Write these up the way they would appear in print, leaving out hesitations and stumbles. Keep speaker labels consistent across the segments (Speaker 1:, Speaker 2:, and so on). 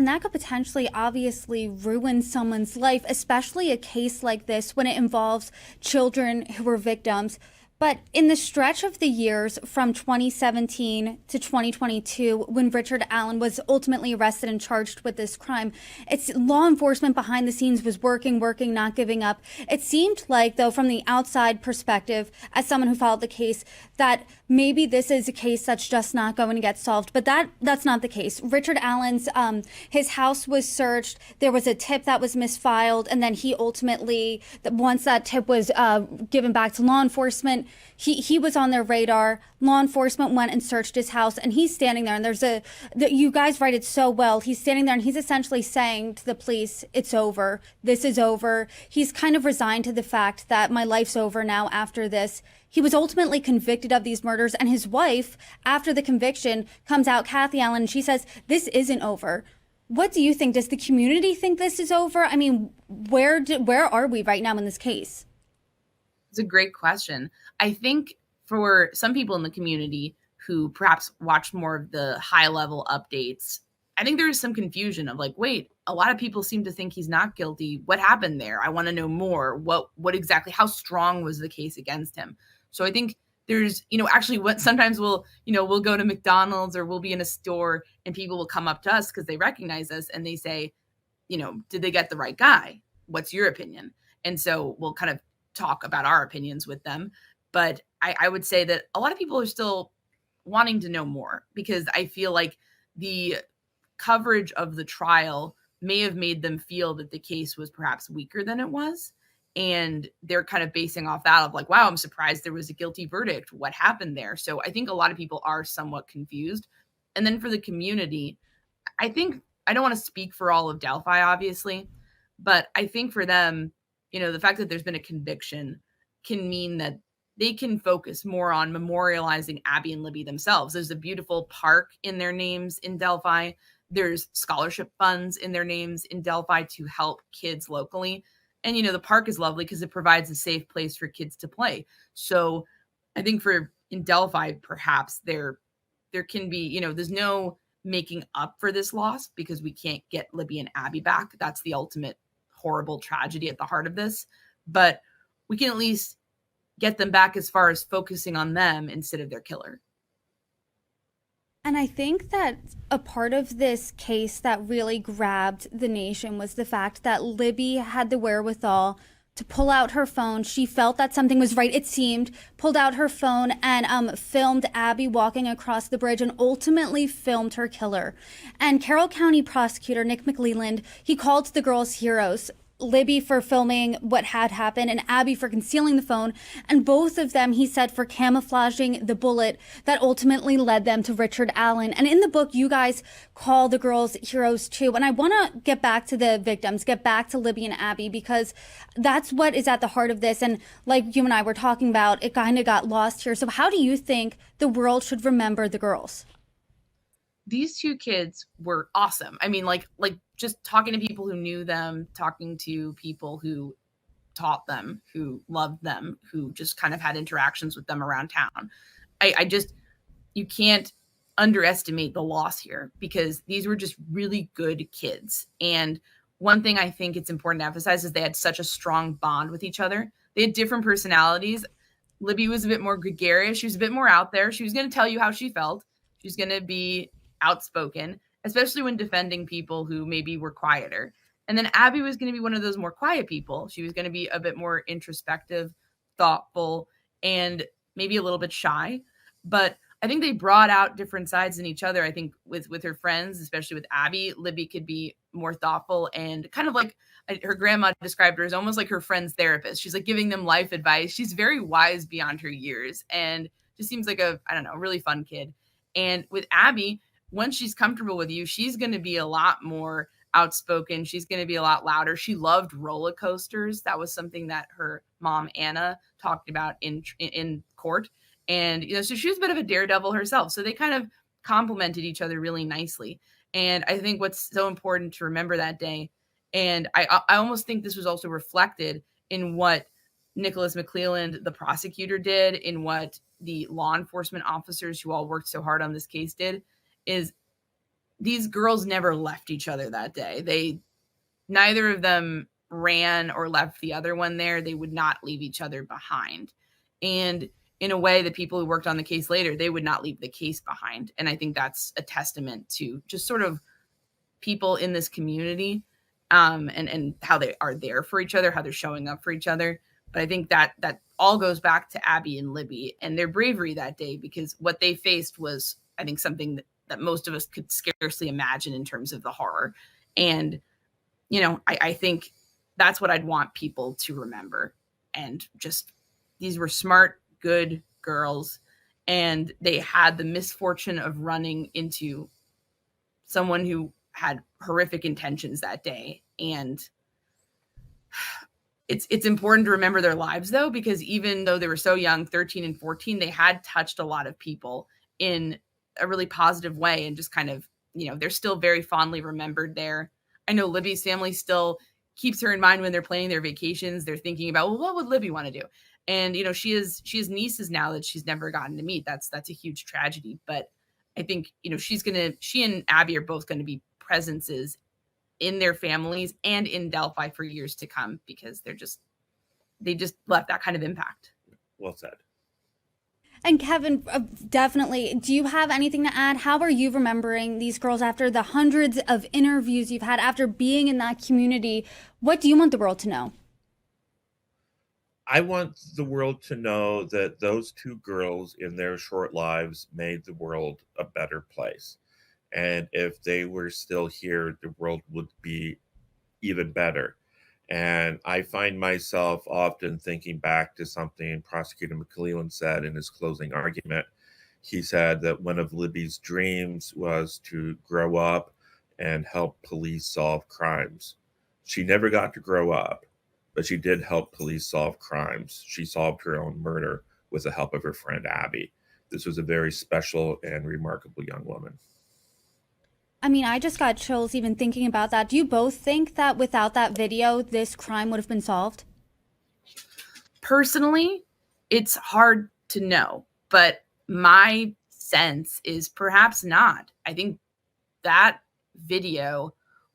Speaker 1: And that could potentially, obviously, ruin someone's life, especially a case like this when it involves children who were victims. But in the stretch of the years from 2017 to 2022, when Richard Allen was ultimately arrested and charged with this crime, it's law enforcement behind the scenes was working, not giving up. It seemed like, though, from the outside perspective, as someone who followed the case, that maybe this is a case that's just not going to get solved. But that's not the case. Richard Allen's his house was searched. There was a tip that was misfiled, and then he ultimately, once that tip was given back to law enforcement, he was on their radar. Law enforcement went and searched his house, and he's standing there. And you guys write it so well. He's standing there, and he's essentially saying to the police, "It's over. This is over." He's kind of resigned to the fact that my life's over now after this. He was ultimately convicted of these murders, and his wife, after the conviction, comes out, Kathy Allen, and she says, "This isn't over." What do you think? Does the community think this is over? I mean, where are we right now in this case?
Speaker 2: It's a great question. I think for some people in the community who perhaps watch more of the high level updates, I think there is some confusion of like, wait, a lot of people seem to think he's not guilty. What happened there? I want to know more. What exactly, how strong was the case against him? So I think there's, actually what sometimes we'll go to McDonald's or we'll be in a store and people will come up to us because they recognize us and they say, did they get the right guy? What's your opinion? And so we'll kind of talk about our opinions with them. But I would say that a lot of people are still wanting to know more because I feel like the coverage of the trial may have made them feel that the case was perhaps weaker than it was. And they're kind of basing off that of like, wow, I'm surprised there was a guilty verdict. What happened there? So I think a lot of people are somewhat confused. And then for the community, I think, I don't want to speak for all of Delphi, obviously, but I think for them, the fact that there's been a conviction can mean that they can focus more on memorializing Abby and Libby themselves. There's a beautiful park in their names in Delphi. There's scholarship funds in their names in Delphi to help kids locally. And, the park is lovely because it provides a safe place for kids to play. So I think in Delphi, perhaps there can be, there's no making up for this loss because we can't get Libby and Abby back. That's the ultimate horrible tragedy at the heart of this. But we can at least get them back as far as focusing on them instead of their killer.
Speaker 1: And I think that a part of this case that really grabbed the nation was the fact that Libby had the wherewithal to pull out her phone. She felt that something was right, it seemed, pulled out her phone and filmed Abby walking across the bridge and ultimately filmed her killer. And Carroll County prosecutor Nick McLeland, he called the girls heroes. Libby for filming what had happened and Abby for concealing the phone. And both of them, he said, for camouflaging the bullet that ultimately led them to Richard Allen. And in the book, you guys call the girls heroes too. And I want to get back to the victims, get back to Libby and Abby, because that's what is at the heart of this. And like you and I were talking about, it kind of got lost here. So how do you think the world should remember the girls?
Speaker 2: These two kids were awesome. I mean, like just talking to people who knew them, talking to people who taught them, who loved them, who just kind of had interactions with them around town. You can't underestimate the loss here because these were just really good kids. And one thing I think it's important to emphasize is they had such a strong bond with each other. They had different personalities. Libby was a bit more gregarious. She was a bit more out there. She was going to tell you how she felt. She was going to be outspoken, especially when defending people who maybe were quieter. And then Abby was going to be one of those more quiet people. She was going to be a bit more introspective, thoughtful, and maybe a little bit shy. But I think they brought out different sides in each other. I think with her friends, especially with Abby, Libby could be more thoughtful and kind of like her grandma described her as almost like her friend's therapist. She's like giving them life advice. She's very wise beyond her years and just seems like a really fun kid. And with Abby, once she's comfortable with you, she's going to be a lot more outspoken. She's going to be a lot louder. She loved roller coasters. That was something that her mom, Áine, talked about in court. And, so she was a bit of a daredevil herself. So they kind of complemented each other really nicely. And I think what's so important to remember that day, and I almost think this was also reflected in what Nicholas McClelland, the prosecutor, did, in what the law enforcement officers who all worked so hard on this case did, is these girls never left each other that day. Neither of them ran or left the other one there. They would not leave each other behind. And in a way, the people who worked on the case later, they would not leave the case behind. And I think that's a testament to just sort of people in this community, and how they are there for each other, how they're showing up for each other. But I think that all goes back to Abby and Libby and their bravery that day, because what they faced was, I think, something that most of us could scarcely imagine in terms of the horror. And, I think that's what I'd want people to remember. And just, these were smart, good girls, and they had the misfortune of running into someone who had horrific intentions that day. And it's important to remember their lives, though, because even though they were so young, 13 and 14, they had touched a lot of people in a really positive way, and just kind of, they're still very fondly remembered there. I know Libby's family still keeps her in mind when they're planning their vacations. They're thinking about, well, what would Libby want to do? And, she has nieces now that she's never gotten to meet. That's a huge tragedy. But I think, she and Abby are both going to be presences in their families and in Delphi for years to come, because they just left that kind of impact.
Speaker 3: Well said.
Speaker 1: And Kevin, definitely, do you have anything to add? How are you remembering these girls after the hundreds of interviews you've had, after being in that community? What do you want the world to know?
Speaker 3: I want the world to know that those two girls in their short lives made the world a better place. And if they were still here, the world would be even better. And I find myself often thinking back to something Prosecutor McClellan said in his closing argument. He said that one of Libby's dreams was to grow up and help police solve crimes. She never got to grow up, but she did help police solve crimes. She solved her own murder with the help of her friend Abby. This was a very special and remarkable young woman.
Speaker 1: I mean, I just got chills even thinking about that. Do you both think that without that video, this crime would have been solved?
Speaker 2: Personally, it's hard to know, but my sense is perhaps not. I think that video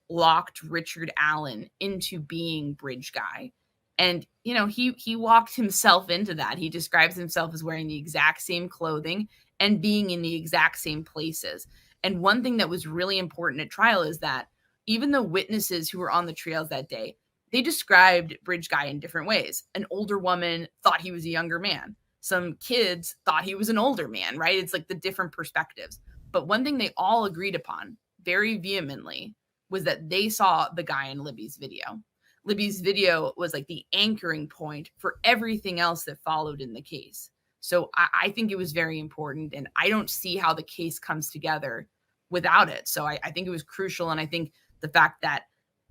Speaker 2: locked Richard Allen into being Bridge Guy. And, he walked himself into that. He describes himself as wearing the exact same clothing and being in the exact same places. And one thing that was really important at trial is that even the witnesses who were on the trails that day, they described Bridge Guy in different ways. An older woman thought he was a younger man. Some kids thought he was an older man, right? It's like the different perspectives. But one thing they all agreed upon very vehemently was that they saw the guy in Libby's video. Libby's video was like the anchoring point for everything else that followed in the case. So I think it was very important, and I don't see how the case comes together without it. So I think it was crucial. And I think the fact that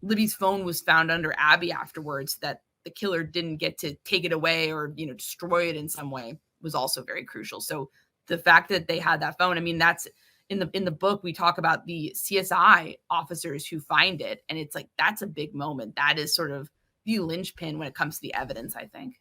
Speaker 2: Libby's phone was found under Abby afterwards, that the killer didn't get to take it away or, destroy it in some way, was also very crucial. So the fact that they had that phone, I mean, that's in the book, we talk about the CSI officers who find it. And it's like, that's a big moment. That is sort of the linchpin when it comes to the evidence, I think.